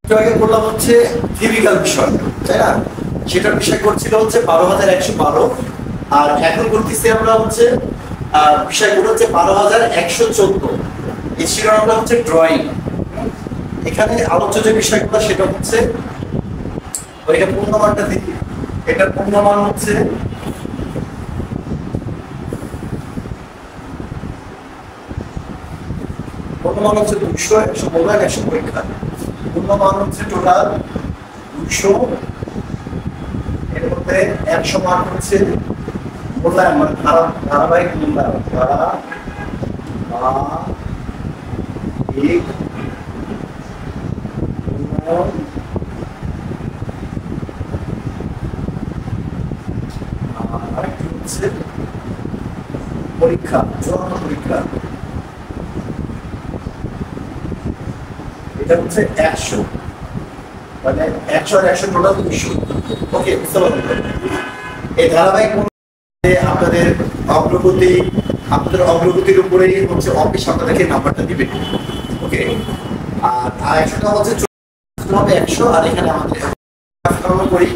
একটু আগে বললাম হচ্ছে থিওরিক্যাল বিষয়, তাই না? সেটার বিষয় করছিল হচ্ছে 12,112, আর এখন করতেছি আমরা হচ্ছে বিষয়গুলো হচ্ছে 12,114। এই শিরোনামটা হচ্ছে ড্রয়িং। এখানে আলোচ্য যে বিষয়গুলো সেটা হচ্ছে এটা পূর্ণমানটা দিই, এটার পূর্ণমান হচ্ছে পূর্ণমান হচ্ছে 200, 100 মূল্যায়ন, 100 পরীক্ষা। পূর্ণমান হচ্ছে টোটাল 200, এর মধ্যে 100 মান হচ্ছে মূল্যায়ন, মানে ধারাবাহিক মূল্যায়ন, ধারাবাহিক আরেকটি হচ্ছে পরীক্ষা, চূড়ান্ত পরীক্ষা। এটা হচ্ছে 100, মানে 100 আর 100 টোটাল 200। ওকে, বুঝতে পারবেন? এই ধারাবাহিক আপনাদের অগ্রগতির উপরেই হচ্ছে অফিস আপনাদেরকে নাম্বারটা দিবে। ওকে, আর 100টা হচ্ছে 100, আর এখানে আমাদের করি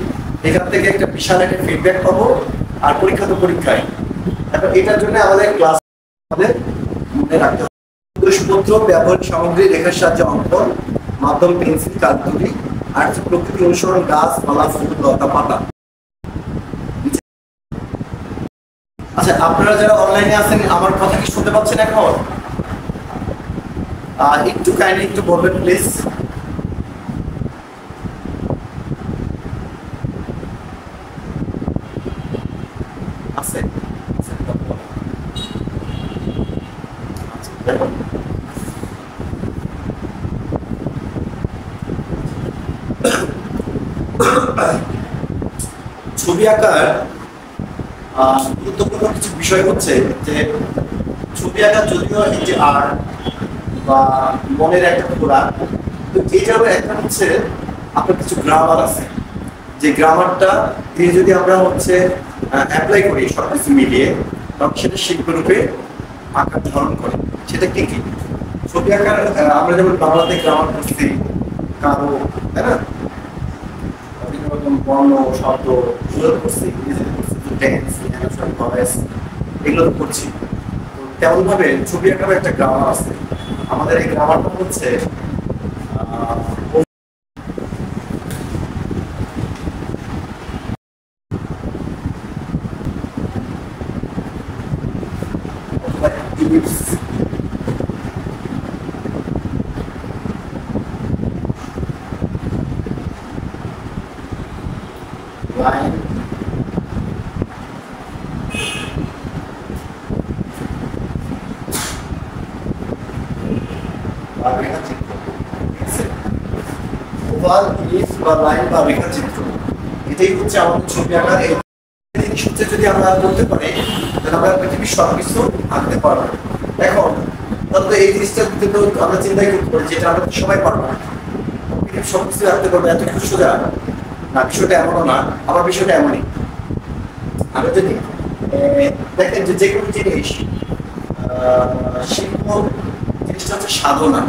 এখান থেকে একটা বিশাল একটা ফিডব্যাক পাবো। আর পরীক্ষা তো পরীক্ষায়, এখন এটার জন্য আমাদের ক্লাস আমাদের মনে রাখতে হবে। সূত্র, ব্যবহারিক সামগ্রী, রেখার সাহায্যে অঙ্কন, মাধ্যম পেন্সিল, কাঠতুলি, আর প্রকৃতি অনুসরণ, গাছ, পালা, ফুল, লতা, পাতা। আচ্ছা, আপনারা যারা অনলাইনে আছেন আমার কথা কি শুনতে পাচ্ছেন এখন? একটু কাইন্ডলি একটু বলবেন প্লিজ। আছে ছবি আঁকার গুরুত্বপূর্ণ কিছু বিষয় হচ্ছে যে ছবি আঁকা যদিও এই যে আর্ট বা মনের একটা খোরাক, তো এটারও একটা হচ্ছে আপনার কিছু গ্রামার আছে, যে গ্রামারটা দিয়ে যদি আমরা হচ্ছে অ্যাপ্লাই করি সবকিছু মিলিয়ে, তখন সেটা শিল্পরূপে আঁকার ধারণ করে। সেটা কি কি ছবি আঁকার আমরা যেমন বাংলাতে গ্রামার করছি, কারো, তাই না, বিভিন্ন রকম বর্ণ শব্দ এগুলো করছি, ইংরেজিতে করছি, টেন্স, ভয়েস এগুলো করছি। তেমন ভাবে ছবি আঁকার একটা গ্রামার আছে। আমাদের এই গ্রামারটা হচ্ছে লাইন, এটাই হচ্ছে আমাদের ছবি আঁকার। এই জিনিস হচ্ছে যদি আমরা করতে পারি তাহলে আমরা পৃথিবীর সবকিছু আঁকতে পারবো। এখন তাহলে এই জিনিসটা কিন্তু আমরা চিন্তাই করতে পারি যেটা আমরা সবাই পারবো না, পৃথিবীর সবকিছু আঁকতে পারবো, এত কিছু সোজা না। বিষয়টা এমনও না, আমার বিষয়টা এমনই। আমরা যদি দেখেন যে কোনো জিনিস শিল্প জিনিসটা হচ্ছে সাধনা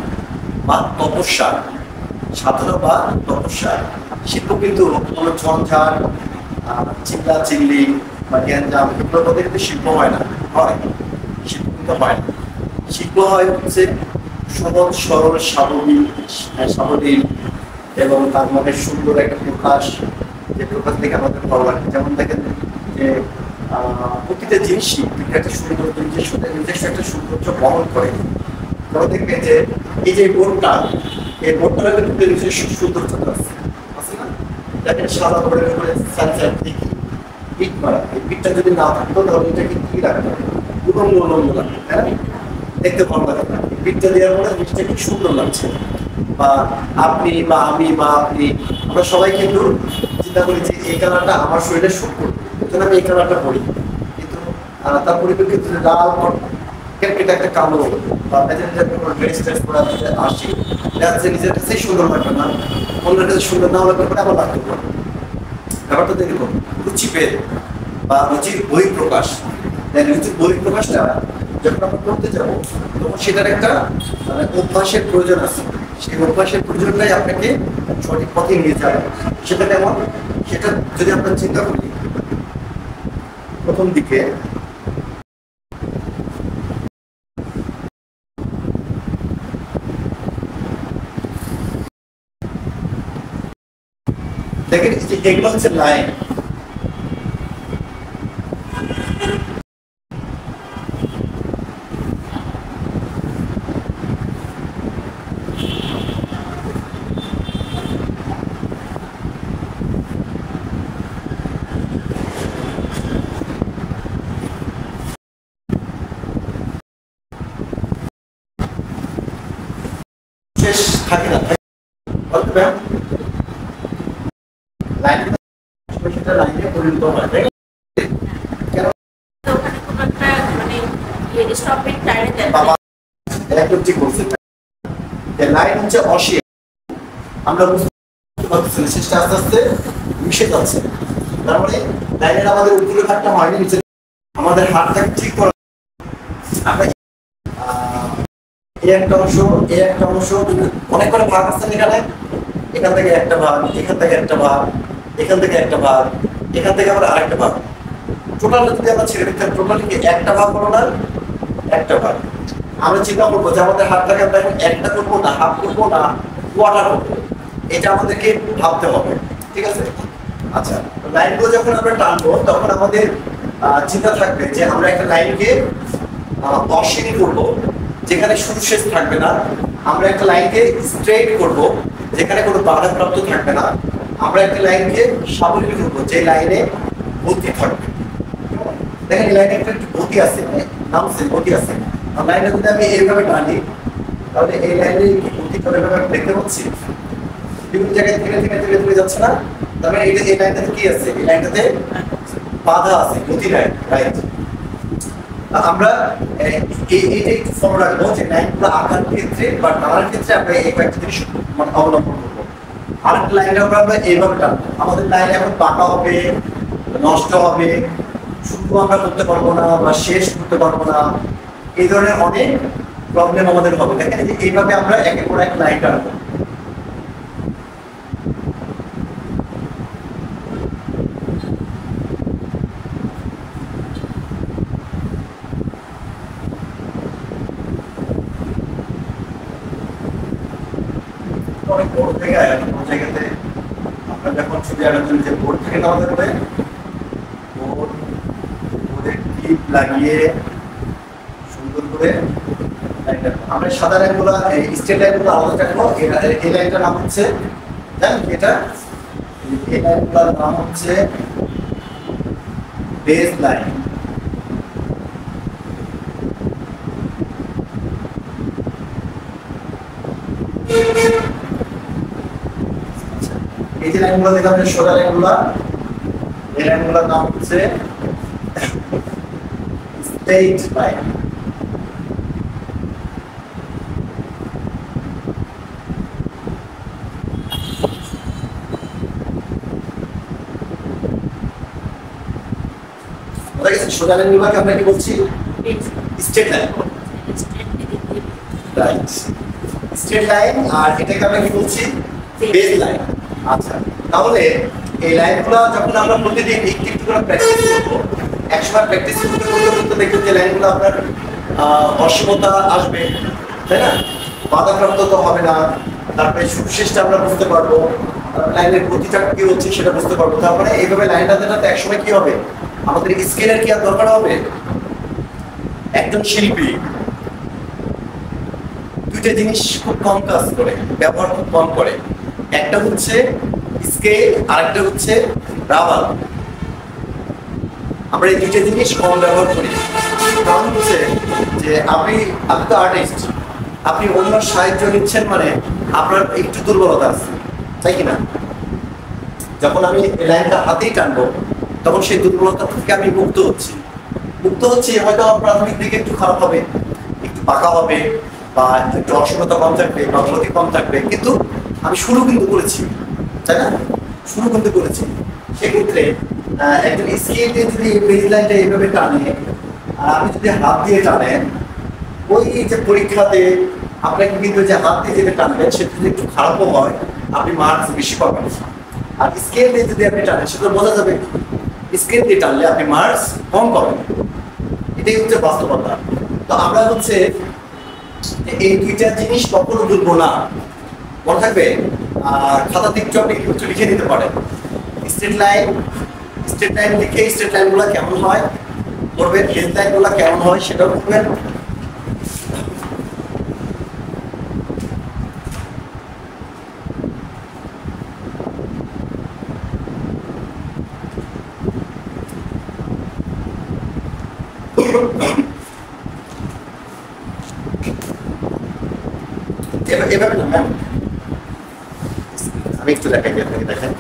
বা তপস্যা, সাধনা বা তপস্যা। শিল্প কিন্তু কোনো ঝঞ্ঝাট, চিল্লা চিল্লি বা জ্ঞানজাম এগুলোর মধ্যে কিন্তু শিল্প হয় না, হয় শিল্প কিন্তু হয় না। শিল্প হয় হচ্ছে সহজ সরল সাবলীল এবং তার মধ্যে সুন্দর একটা প্রকাশ, যে প্রকাশ থেকে আমাদের ভালো লাগে। যেমন দেখেন যে প্রতিটা জিনিসই একটা সুন্দর নিজস্ব একটা সৌন্দর্য বহন করে। তারা দেখবেন যে এই যে বোর্ডটা, এই বোর্ডটার কিন্তু নিজস্ব সৌন্দর্যতা আছে না? দেখেন সাদা বোর্ডের উপরে সানসাইড দেখি পিট মারা, এই পিটটা যদি না থাকতো তাহলে এটাকে কি লাগতো? উলঙ্গ উলঙ্গ লাগতো, তাই না? দেখতে ভালো লাগে না। পিটটা দেওয়ার পরে জিনিসটা কি সুন্দর লাগছে। বা আপনি বা আমি বা আপনি, আমরা সবাই কিন্তু চিন্তা করি যে এই কালারটা আমার শরীরে শুট করবে, এই জন্য আমি এই কালারটা পরি। কিন্তু তার পরিপ্রেক্ষিতে লাল এটা একটা কালো বা ড্রেস ট্রেস পরে আসি, নিজের কাছেই সুন্দর লাগবে না, অন্যের কাছে সুন্দর না লাগতে পারে, আবার লাগতে পারে। ব্যাপারটা দেখুন রুচিভেদ বা রুচির বহিঃপ্রকাশ। রুচির বহিঃপ্রকাশটা যখন আমরা করতে যাবো তখন সেটার একটা অভ্যাসের প্রয়োজন আছে। সেই অভ্যাসের প্রয়োজনটাই আপনাকে সঠিক পথে নিয়ে যাবে। সেটা কেমন? সেটা যদি আমরা চিন্তা করি, প্রথম দিকে দেখেন এগুলো হচ্ছে লাইন। শেষ থাকে না, সেটা লাইনে পরিণত হয়, তাই একদম ঠিক বলছেন। লাইন হচ্ছে অসীম, আমরা বুঝতে পারতেছি না, শেষটা আস্তে আস্তে মিশে যাচ্ছে। তার মানে লাইনের আমাদের উপরে হাতটা হয়নি, নিচে আমাদের হাতটাকে ঠিক করা। আমরা এই একটা অংশ, এই একটা অংশ, অনেক করে ভাগ আছে এখানে। এখান থেকে একটা ভাগ, এখান থেকে একটা ভাগ, এখান থেকে একটা ভাগ, এখান থেকে আবার আরেকটা ভাগ। টোটাল যদি আমরা ছেড়ে দিতে, টোটাল কি একটা ভাগ হলো না, একটা ভাগ। আমরা চিন্তা করবো যে আমাদের হাতটাকে আমরা এখন একটা করবো না, হাফ করবো না, কোয়ার্টার করবো, এটা আমাদেরকে ভাবতে হবে, ঠিক আছে? আচ্ছা, লাইনগুলো যখন আমরা টানবো তখন আমাদের চিন্তা থাকবে যে আমরা একটা লাইনকে অসীম করবো, যেখানে শুরু শেষ থাকবে না। আমরা একটা লাইনকে স্ট্রেট করব, যেখানে কোনো বাধাপ্রাপ্ত থাকবে না। আমরা একটা লাইনকে সাবলীল করবো, যে লাইনে গতি থাকবে। দেখেন এই লাইনে একটা গতি আছে, নামছে গতি আছে। আর লাইনটা যদি আমি এইভাবে টানি, তাহলে এই লাইনে গতি করে দেখতে পাচ্ছি বিভিন্ন জায়গায় ধীরে ধীরে ধীরে ধীরে যাচ্ছে না। তবে এই লাইনটাতে কি আছে? এই লাইনটাতে বাধা আছে, গতি নাই, রাইট? আমরা এইটা একটু ফলো রাখবো যে লাইনগুলো আঁকার ক্ষেত্রে বা টানার ক্ষেত্রে আমরা এই কয়েকটা জিনিস অবলম্বন করবো। আরেকটা লাইনটা আমরা এইভাবে টানবো, আমাদের লাইন এখন বাঁকা হবে, নষ্ট হবে, শুরু আমরা করতে পারবো না বা শেষ করতে পারবো না, এই ধরনের অনেক প্রবলেম আমাদের হবে। দেখেন যে এইভাবে আমরা একের পর এক লাইন টানবো। অনেক বড় জায়গায়, বড় জায়গাতে আমরা যখন ছবি আঁকার যে বোর্ড থেকে আমাদের হবে, বোর্ডের টিপ লাগিয়ে সুন্দর করে আমরা সাদা লাইনগুলো, স্ট্রেট লাইনগুলো আলাদা রাখবো। এই লাইনটার নাম হচ্ছে, জানেন এটা, এই লাইনগুলোর নাম হচ্ছে বেস লাইন। এই যে লাইনগুলো দেখলাম, সোজা লাইনগুলো, এই লাইনগুলোর নাম হচ্ছে স্ট্রেইট লাইন। সোজা লাইনগুলোকে আমরা কি বলছি? Straight line, right? Straight line. আর এটাকে আমরা কি বলছি? Base line. আচ্ছা, তাহলে এই লাইনগুলো যখন আমরা প্রতিদিন একটু একটু করে প্র্যাকটিস করবো, একসময় প্র্যাকটিস করতে করতে করতে দেখবেন যে লাইনগুলো আপনার অসীমতা আসবে, তাই না? বাধাপ্রাপ্ত তো হবে না। তারপরে শুরু শেষটা আমরা বুঝতে পারবো, লাইনের গতিটা কি হচ্ছে সেটা বুঝতে পারবো। তারপরে এইভাবে লাইনটা টানাতে একসময় কি হবে, আমাদের স্কেলের কি আর দরকার হবে? একজন শিল্পী দুইটা জিনিস খুব কম কাজ করে, ব্যবহার খুব কম করে। একটা হচ্ছে স্কেল, আরেকটা হচ্ছে রাবার। আমরা এই দুইটা জিনিস কম ব্যবহার করি। কারণ হচ্ছে যে আপনি তো আর্টিস্ট, আপনি অন্য সাহায্য নিচ্ছেন মানে আপনার একটু দুর্বলতা আছে, তাই কিনা? যখন আমি লাইনটা হাতেই টানবো তখন সেই দুর্বলতা থেকে আমি মুক্ত হচ্ছি। হয়তো আমার প্রাথমিক দিকে একটু খারাপ হবে, একটু পাকা হবে, বা একটু অসুবিধা কম থাকবে বা গতি কম থাকবে, কিন্তু আমি শুরু কিন্তু করেছি, তাই না? শুরু কিন্তু করেছি। সেক্ষেত্রে একজন স্কেল দিয়ে যদি বেস লাইনটা এইভাবে টানে আর আপনি যদি হাত দিয়ে টানেন, ওই যে পরীক্ষাতে আপনাকে কিন্তু যে হাত দিয়ে যেটা টানবেন সেটা যদি একটু খারাপও হয় আপনি মার্কস বেশি পাবেন। আর স্কেল দিয়ে যদি আপনি টানেন সেটা বোঝা যাবে স্কেল দিয়ে টানলে আপনি মার্কস কম পাবেন। এটাই হচ্ছে বাস্তবতা। তো আমরা হচ্ছে এই দুইটা জিনিস কখনো ভুলবো না, মনে থাকবে। আর খাতা দিকটা আপনি একটু লিখে দিতে পারেন। স্ট্রেট লাইন লিখে স্ট্রেট লাইন গুলা কেমন হয় করবেন, বেজ লাইন গুলা কেমন হয় সেটাও করবেন। এভাবে না ম্যাম, আমি একটু দেখাই আপনাকে, দেখেন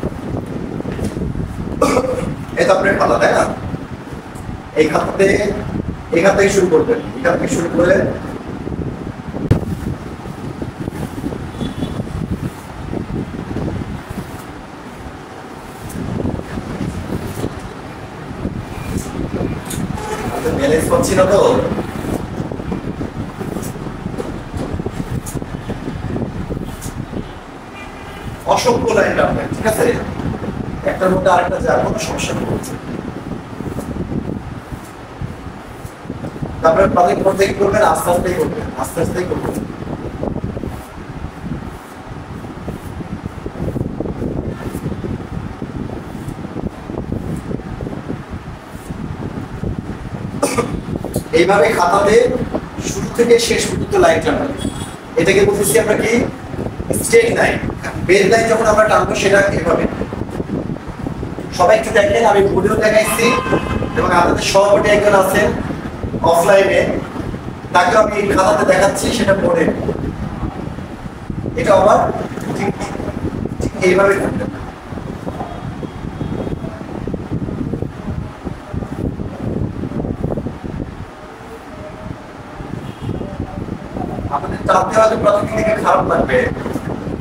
এই তো আপনার খাতা, তাই না? এই খাতা থেকে শুরু করবেন, এখান থেকে শুরু করে ব্যালেন্স পাচ্ছি না তো। অসংখ্য লাইন টানবেন, ঠিক আছে? একটার মধ্যে আরেকটা যায়, কোনো সমস্যা নেই। তারপরে প্রজেক্ট করতে কি করবেন, আস্তে আস্তে করবেন। এইভাবে খাতাতে শুরু থেকে শেষ পর্যন্ত লাইন টানবেন। এটাকে বলতেছি আমরা কি, স্ট্রেট লাইন। বেজ লাইন যখন আমরা টানবো সেটা এভাবে। সবাই একটু দেখেন, আমি বোর্ডেও দেখাইছি এবং আমাদের সভাপতি একজন আছেন অফলাইনে, তাকে আমি খাতাতে দেখাচ্ছি, সেটা পড়ে। এটা আবার ঠিক এইভাবে করবেন। আপনাদের টানতে হয়তো প্রথম দিকে খারাপ লাগবে,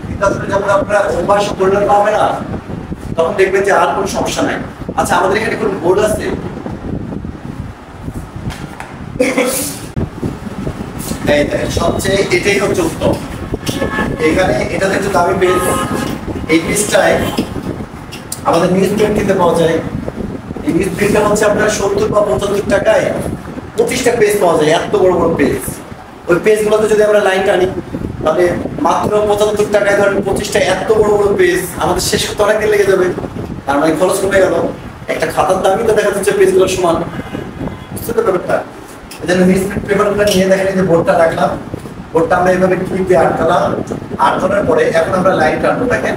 কিন্তু আসলে যখন আপনারা অভ্যাস পরিণত হবে না তখন দেখবেন যে আর কোনো সমস্যা নাই। আচ্ছা, আমাদের এখানে কোনো বোর্ড আছে? সবচেয়ে এটাই হচ্ছে উত্তম। এখানে এটা একটু দামি পেজ, এই পেজটায় আমাদের নিউজ প্রিন্ট কিনতে পাওয়া যায়। এই নিউজ প্রিন্টটা হচ্ছে আপনার 70 বা 75 টাকায় 25টা পেজ পাওয়া যায়, এত বড় বড় পেজ। ওই পেজগুলোতে যদি আমরা লাইন টানি তাহলে মাত্র 75 টাকায় ধরেন 25টা এত বড় বড় পেজ আমাদের শেষ করতে অনেকদিন লেগে যাবে। তার মানে খরচ কমে গেল। একটা খাতার দামই তো দেখা যাচ্ছে পেজগুলোর সমান। বুঝতে তো ব্যাপারটা? এই জন্য নিউজ প্রিন্ট পেপারগুলো নিয়ে দেখেন, যে বোর্ডটা রাখলাম, বোর্ডটা আমরা এইভাবে ক্লিপ দিয়ে আটকালাম। আটকানোর পরে এখন আমরা লাইন টানবো। দেখেন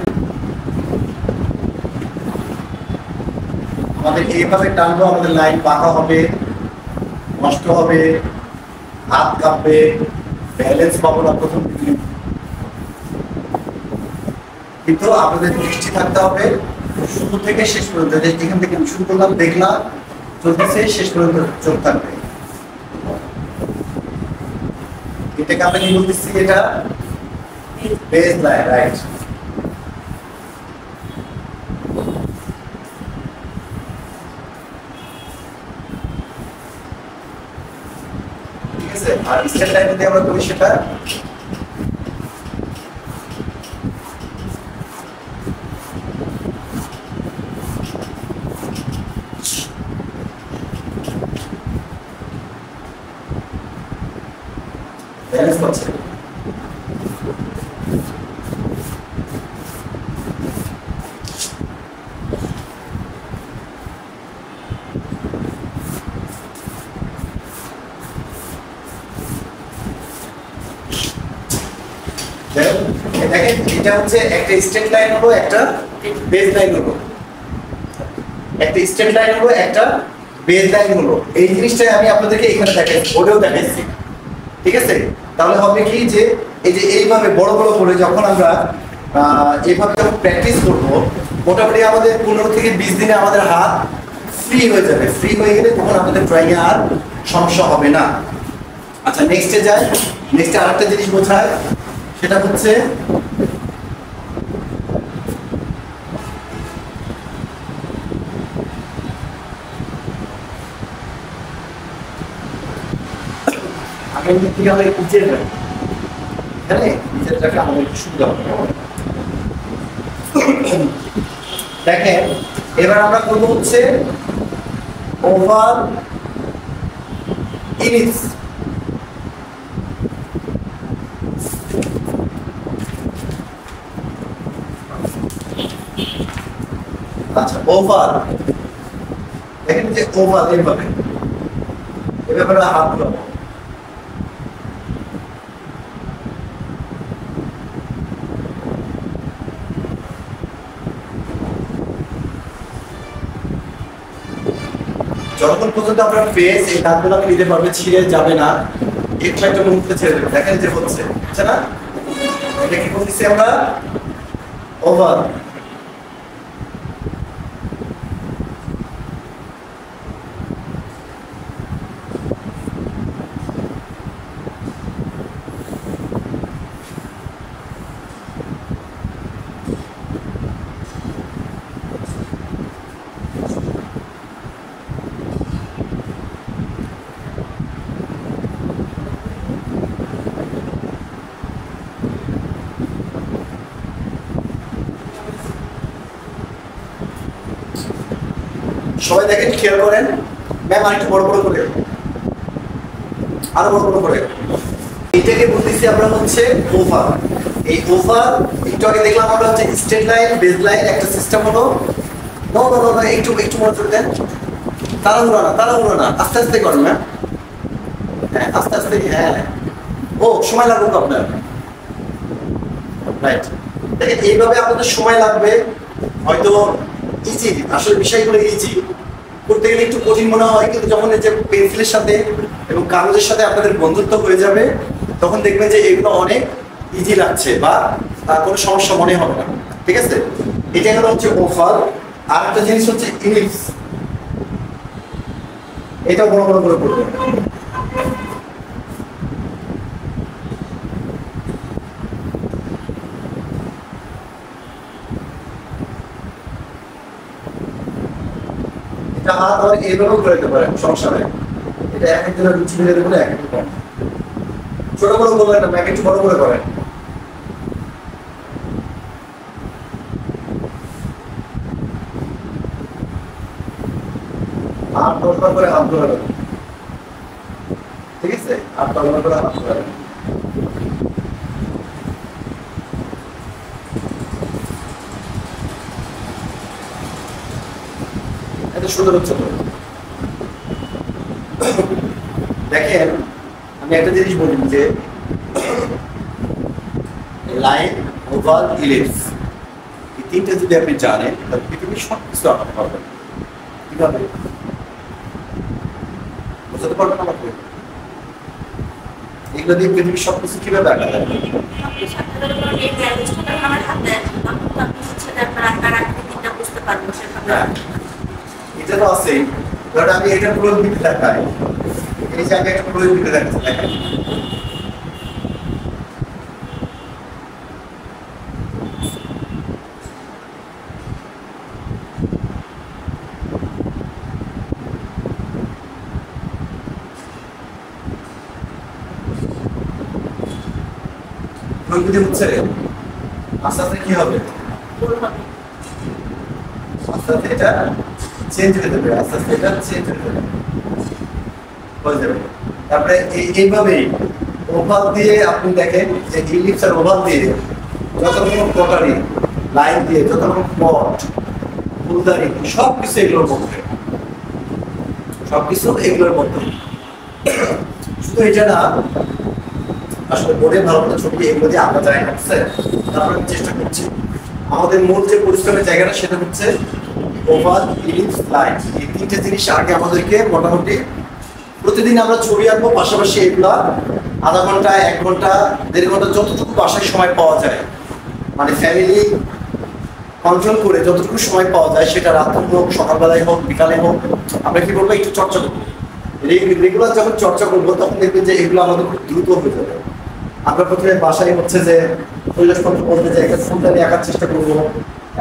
আমাদের এইভাবে টানবো, আমাদের লাইন বাঁকা হবে, নষ্ট হবে, হাত কাঁপবে, ব্যালেন্স পাবো না প্রথম দিকে। কিন্তু আপনাদের দৃষ্টি থাকতে হবে শুরু থেকে শেষ পর্যন্ত। যেখান থেকে শুরু করলাম দেখলাম চলতেছে, শেষ পর্যন্ত চোখ থাকবে। এটাকে আমরা কি বলতেছি, এটা বেজ লাইন, রাইট? ঠিক আছে। আর স্টেট লাইন যদি আমরা করি সেটা ব্যালেন্স পাচ্ছে। দেখেন এটা হচ্ছে একটা স্ট্রেট লাইন হলো, একটা বেজ লাইন হলো। একটা স্ট্রেট লাইন হলো, একটা বেজ লাইন হলো। এই জিনিসটাই আমি আপনাদেরকে এখানে দেখাইছি, বোর্ডেও দেখাইছি। ঠিক আছে? তাহলে হবে কি, যে এই যে এইভাবে বড় বড় করে যখন আমরা এইভাবে যখন প্র্যাকটিস করবো, মোটামুটি আমাদের 15 থেকে 20 দিনে আমাদের হাত ফ্রি হয়ে যাবে। ফ্রি হয়ে গেলে তখন আমাদের ড্রয়িং আর সমস্যা হবে না। আচ্ছা, নেক্সটে যাই। নেক্সটে আরেকটা জিনিস বোঝায়, সেটা হচ্ছে আগে কিভাবে উঠিয়ে দেয়। এখানে নিচের রাখলে আমাদের একটু সুবিধা হবে। দেখেন এবার আমরা করবো হচ্ছে ওভাল ইলিপস। আচ্ছা ওভাল, দেখেন যে ওভাল এইভাবে এভাবে হাত ধরো। যতক্ষণ পর্যন্ত আমরা ফেস এই দাঁতগুলো নিতে পারবে, ছিঁড়ে যাবে না, একটু একটা মুখতে ছেড়ে দেবে। দেখেন যে হচ্ছে, বুঝছে না? এটা কি করতেছি আমরা? ওভার। সবাই দেখেন, খেয়াল করেন। ম্যাম আরেকটু বড় বড় করে, আরো বড় বড় করে। এইটাকে বলতেছি আমরা হচ্ছে ওভার। এই ওভার একটু আগে দেখলাম আমরা হচ্ছে স্ট্রেট লাইন, বেজ লাইন একটা সিস্টেম হলো। নো নো নো, একটু একটু মনোযোগ দেন। তাড়াহুড়ো না, আস্তে আস্তে করেন ম্যাম। হ্যাঁ আস্তে আস্তে, হ্যাঁ। ও সময় লাগবে আপনার, রাইট। দেখেন এইভাবে আপনাদের সময় লাগবে, হয়তো ইজি, আসলে বিষয়গুলো ইজি করতে গেলে একটু কঠিন মনে হয়, কিন্তু যখন এই যে পেন্সিলের সাথে এবং কাগজের সাথে আপনাদের বন্ধুত্ব হয়ে যাবে, তখন দেখবেন যে এগুলো অনেক ইজি লাগছে বা কোনো সমস্যা মনে হবে না। ঠিক আছে, এটা হলো হচ্ছে ওভাল। আর একটা জিনিস হচ্ছে ইলিপস, এটা বড় বড় করে করবে। হাত আবার এইভাবেও করে দিতে পারেন, সমস্যা নেই। এটা এক একজনের রুচি মিলে দেবেন, এক এক রকম। ছোট বড় করবেন না, এক একটু বড় করে করেন। আর 10 বার করে হাত ধরে, ঠিক আছে? আর 10 বার করে হাত ধরে। এটা সুন্দর হচ্ছে তো। দেখেন আমি একটা জিনিস বলি যে লাইন, ওভাল, ইলিপস, এই তিনটা যদি আপনি জানেন তাহলে পৃথিবীর সব কিছু আঁকাতে পারবেন। কিভাবে বোঝাতে পারবেন আমাকে? এগুলো দিয়ে পৃথিবীর সব কিছু কিভাবে আঁকা যায়? এটা তো আছেই। ধরো আমি এটা পুরো দিকে দেখাই, এই যে আমি একটা পুরো দিকে দেখাচ্ছি, দেখেন যদি হচ্ছে আস্তে আস্তে কি হবে, আস্তে আস্তে এটা চেঞ্জ হয়ে যাবে, আস্তে আস্তে এটা চেঞ্জ হয়ে যাবে। তারপরে এইভাবেই ওভাল দিয়ে আপনি দেখেন যে ইলিপস আর ওভাল দিয়ে যত রকম কটারি লাইন দিয়ে যত রকম পট ফুলদারি সবকিছু এগুলোর মধ্যে, সবকিছু এগুলোর মধ্যে। শুধু এটা না, আসলে বোর্ডে ভালো মতো ছবি এগুলো দিয়ে আঁকা যায় না, তারপরে আমি চেষ্টা করছি। আমাদের মূল যে পরিশ্রমের জায়গাটা সেটা হচ্ছে ওভাল, ইলিপস, লাইন। এই তিনটে জিনিস আগে আমাদেরকে মোটামুটি প্রতিদিন আমরা ছবি আঁকবো, পাশাপাশি এগুলা আধা ঘন্টা, 1 ঘন্টা, 1.5 ঘন্টা যতটুকু বাসায় সময় পাওয়া যায়, মানে ফ্যামিলি কন্ট্রোল করে যতটুকু সময় পাওয়া যায়, সেটা রাত হোক, সকালবেলায় হোক, বিকালে হোক, আমরা কি করবো একটু চর্চা করবো। রেগুলার যখন চর্চা করবো তখন দেখবেন যে এগুলো আমাদের খুব দ্রুত হয়ে যাবে। আমরা প্রথমে বাসায় হচ্ছে যে পরিবেশপত্র বলতে যে একটা ফুলদানি আঁকার চেষ্টা করবো,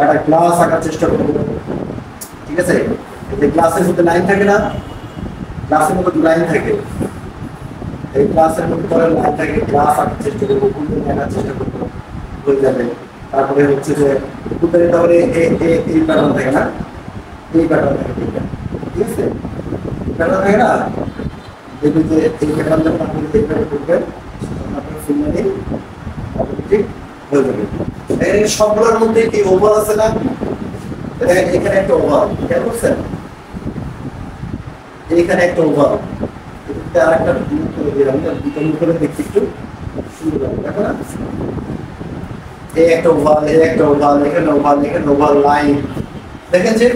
একটা গ্লাস আঁকার চেষ্টা করবো, ঠিক আছে? গ্লাসের মধ্যে লাইন থাকে না, গ্লাসের মধ্যে লাইন থাকে, এই ক্লাসের মধ্যে পরে লাইনটাকে ক্লাস আঁকার চেষ্টা করবো, কুন্ডলি আঁকার চেষ্টা করবো, হয়ে যাবে। তারপরে হচ্ছে যে কুন্ডলি তাহলে এই প্যাটার্ন থাকে না, এই প্যাটার্ন থাকে, ঠিক আছে, প্যাটার্ন থাকে না, দেখবি যে এই প্যাটার্ন যখন আপনি এইভাবে করবেন আপনার ফিল্মারি অটোমেটিক হয়ে যাবে। এই সবগুলোর মধ্যে কি ওভার আছে না, এখানে একটা ওভার খেয়াল করছেন, এইখানে একটা ওভার, আর একটা করে দিলাম, বিতরণ করে দেখতে একটু সুন্দর লাগে, দেখো না, এই একটা ওভার, এই একটা ওভার, এখানে ওভার, এখানে ওভার লাইন, দেখেন যে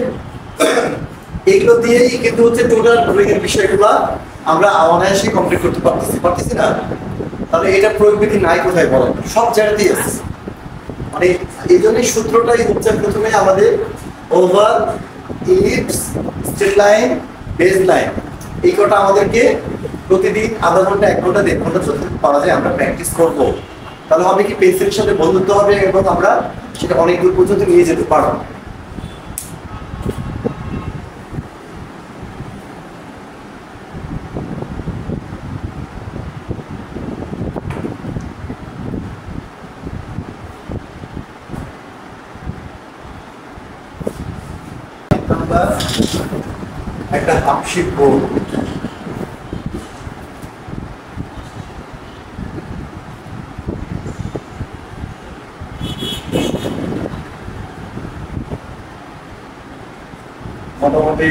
এগুলো দিয়েই কিন্তু হচ্ছে টোটাল ড্রয়িং এর বিষয়গুলো আমরা অনায়াসে কমপ্লিট করতে পারতেছি না। তাহলে এটা প্রয়োগ বিধি নাই কোথায় বলেন, সব জায়গাতেই আছে। মানে এই জন্যই সূত্রটাই হচ্ছে প্রথমে আমাদের over, ellipse, straight line, base line, এই কটা আমাদেরকে প্রতিদিন আধা ঘন্টা 1 ঘন্টা 1.5 ঘন্টা যতটুকু পারা যায় আমরা প্র্যাকটিস করব। তাহলে হবে কি পেন্সিলের সাথে বন্ধুত্ব হবে এবং আমরা সেটা অনেক দূর পর্যন্ত নিয়ে যেতে পারবো। একটা হাফশিট বোর্ড, মোটামুটি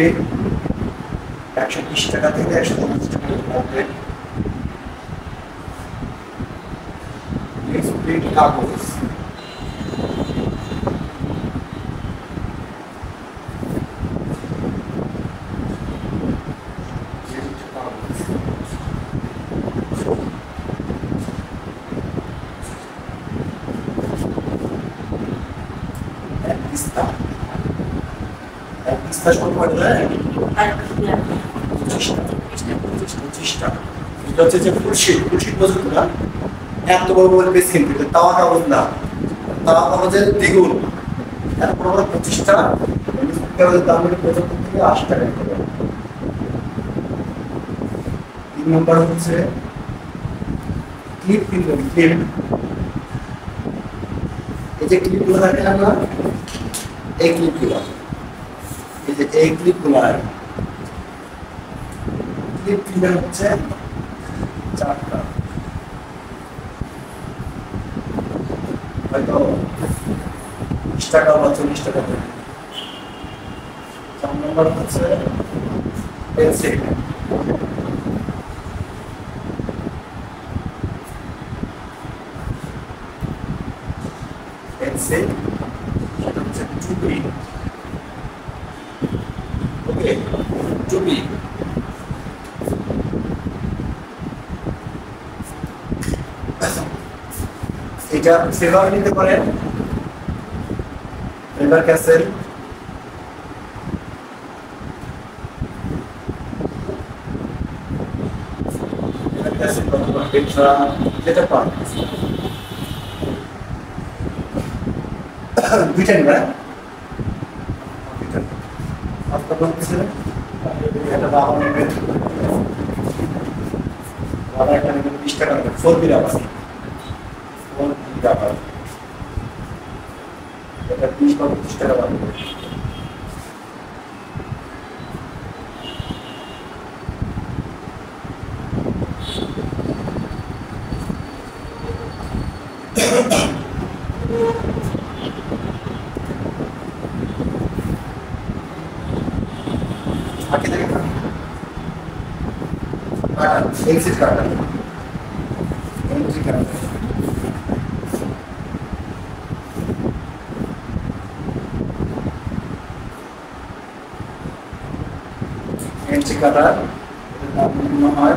120 টাকা থেকে 150 টাকার মধ্যে কাগজ, এত বড় বড় পেজ কিন্তু তাওয়া কাগজ না, তাওয়া কাগজের দ্বিগুণ, এত বড় বড় 25টা কাগজের দাম হলো 75 থেকে 80 টাকা করে। 3 নম্বর হচ্ছে ক্লিপ কিনবেন, ক্লিপ, এই যে ক্লিপগুলো থাকে না, এই ক্লিপগুলো, এই যে এই ক্লিপগুলো, ক্লিপ কিনবেন হচ্ছে 4টা, হয়তো 20 টাকা বা 40 টাকা করে। 4 নম্বর হচ্ছে পেন্সিল, পেন্সিল, সেটা হচ্ছে টুপি, ওকে, টুপি, এটা ফেভার নিতে পারেন, ফেভার ক্যাসেল, যেটা পান দুইটা নিবে, আপনার বলতেছিলেন এটা বাবা নেবেন, বাবা একটা নেবেন 20 টাকা নেবেন, 4 রাবার, 4 রাবার, এটা 20 বা 25 টাকা লাগবে। exit cutter, entry cutter, entry cutter, বিভিন্ন হয়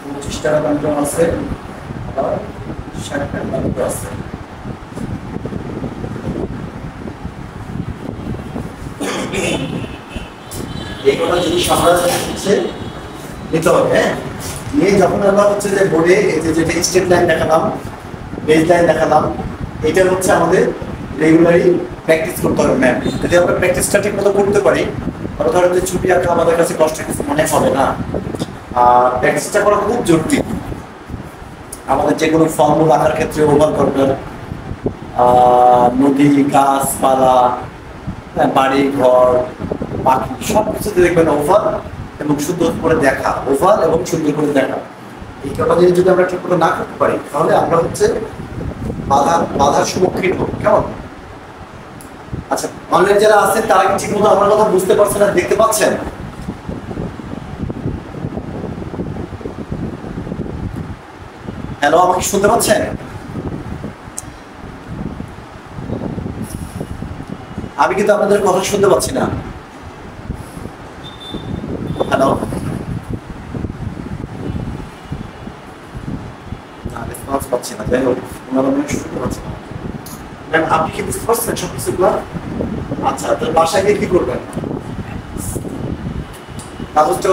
25 টাকা দাম আছে আর 60 টাকা দাম আছে। এই কথা যদি আমরা হচ্ছে নিতে হবে, হ্যাঁ, নিয়ে যখন আমরা হচ্ছে যে বোর্ডে এই যে যেটা স্ট্রেট লাইন দেখালাম, বেস লাইন দেখালাম, এটা হচ্ছে আমাদের রেগুলারলি প্র্যাকটিস করতে হবে ম্যাম। যদি আমরা প্র্যাকটিসটা ঠিক মতো করতে পারি, ধরো যে ছবি আঁকা আমাদের কাছে কষ্ট কিছু মনে হবে না। আর প্র্যাকটিসটা করা খুব জরুরি। আমাদের যে কোনো ফলমূল আঁকার ক্ষেত্রে ওভার দরকার, নদী, গাছপালা, বাড়ি ঘর, পাখি, সব কিছুতে দেখবেন ওভাল এবং সুন্দর করে দেখা, ওভাল এবং সুন্দর করে দেখা। এই কটা জিনিস যদি আমরা ঠিক মতো না করতে পারি তাহলে আমরা হচ্ছে বাধার সম্মুখীন হব। কেমন? আচ্ছা, অনলাইন যারা আছেন তারা কি ঠিক মতো আমার কথা বুঝতে পারছেন আর দেখতে পাচ্ছেন? হ্যালো, আমাকে শুনতে পাচ্ছেন? আমি কিন্তু আপনাদের কথা শুনতে পাচ্ছি না। হ্যালো, না রেসপন্স পাচ্ছি না। যাই হোক, ওনারা মনে হয় শুনতে পাচ্ছেন না। ম্যাম, আপনি কি বুঝতে পারছেন সব কিছুগুলো? আচ্ছা, তো বাসায় গিয়ে কি করবেন? কাগজটা